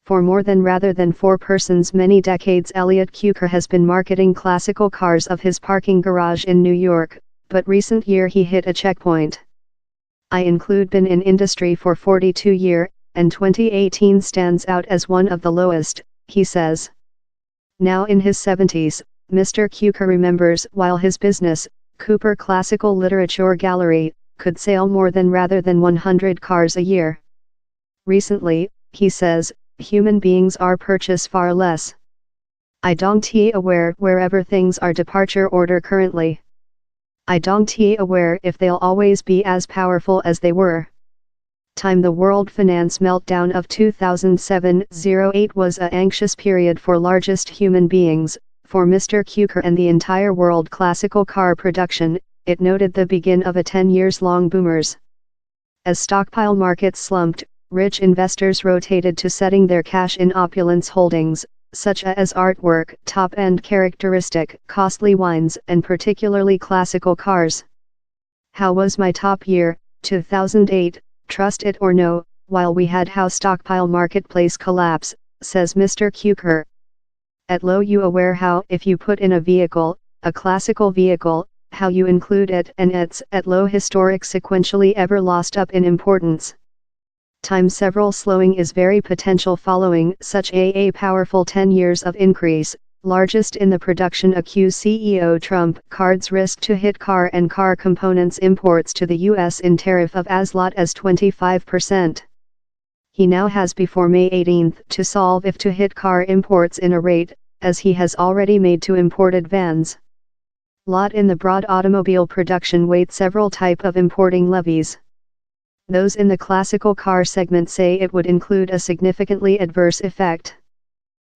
For more than rather than 4 persons many decades Elliot Kuker has been marketing classical cars of his parking garage in New York, but recent year he hit a checkpoint. I include been in industry for 42 year, and 2018 stands out as one of the lowest, he says. Now in his 70s, Mr. Kuker remembers while his business, Cooper Classical Literature Gallery, could sell more than rather than 100 cars a year. Recently, he says, human beings are purchase far less. I don't aware wherever things are departure order currently. I don't aware if they'll always be as powerful as they were. Time the world finance meltdown of 2007-08 was a anxious period for largest human beings, for Mr. Kuker and the entire world classical car production, it noted the begin of a 10 years long boomers. As stockpile markets slumped, rich investors rotated to setting their cash in opulence holdings, such as artwork, top-end characteristic, costly wines and particularly classical cars. How was my top year, 2008, trust it or no, while we had how stockpile marketplace collapse, says Mr. Kuker. At low you aware how if you put in a vehicle, a classical vehicle, how you include it and it's at low historic sequentially ever lost up in importance. Time several slowing is very potential following such a powerful 10 years of increase, largest in the production accuse CEO Trump cards risk to hit car and car components imports to the US in tariff of as lot as 25%. He now has before May 18 to solve if to hit car imports in a rate, as he has already made to imported vans. Lot in the broad automobile production wait several type of importing levies. Those in the classical car segment say it would include a significantly adverse effect.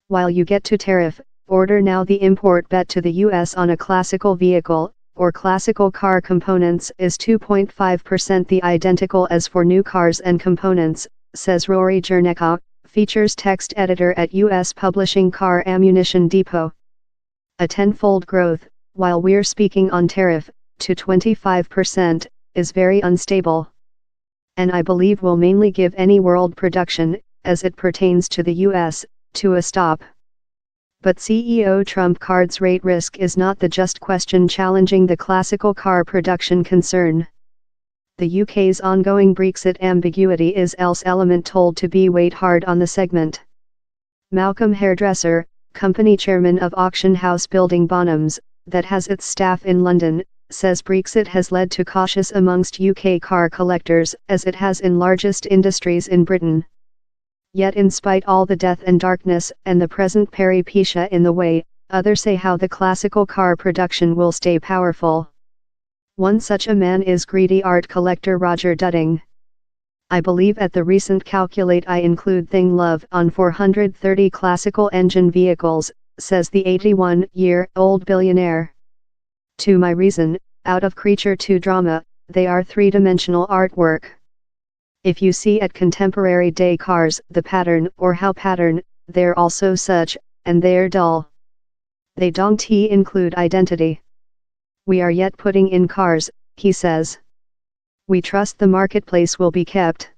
While you get to tariff, order now the import bet to the US on a classical vehicle, or classical car components is 2.5% the identical as for new cars and components, says Rory Jernicka, features text editor at US publishing Car Ammunition Depot. A tenfold growth, while we're speaking on tariff, to 25%, is very unstable. And I believe will mainly give any world production, as it pertains to the US, to a stop. But CEO Trump cards rate risk is not the just question challenging the classical car production concern. The UK's ongoing Brexit ambiguity is else element told to be weighed hard on the segment. Malcolm Hairdresser, company chairman of auction house Building Bonhams, that has its staff in London, says Brexit has led to cautious amongst UK car collectors as it has in largest industries in Britain. Yet in spite all the death and darkness and the present peripecia in the way, others say how the classical car production will stay powerful. One such a man is greedy art collector Roger Dudding. I believe at the recent calculate I include thing love on 430 classical engine vehicles, says the 81-year-old billionaire. To my reason, out of creature to drama, they are three-dimensional artwork. If you see at contemporary day cars the pattern or how pattern, they're also such, and they're dull. They don't include identity. We are yet putting in cars, he says. We trust the marketplace will be kept.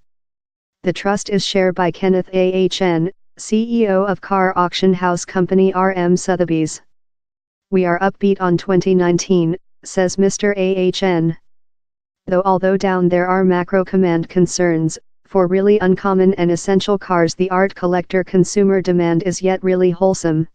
The trust is shared by Kenneth Ahn, CEO of car auction house company RM Sotheby's. We are upbeat on 2019, says Mr. Ahn. Though although down there are macro command concerns, for really uncommon and essential cars the art collector consumer demand is yet really wholesome.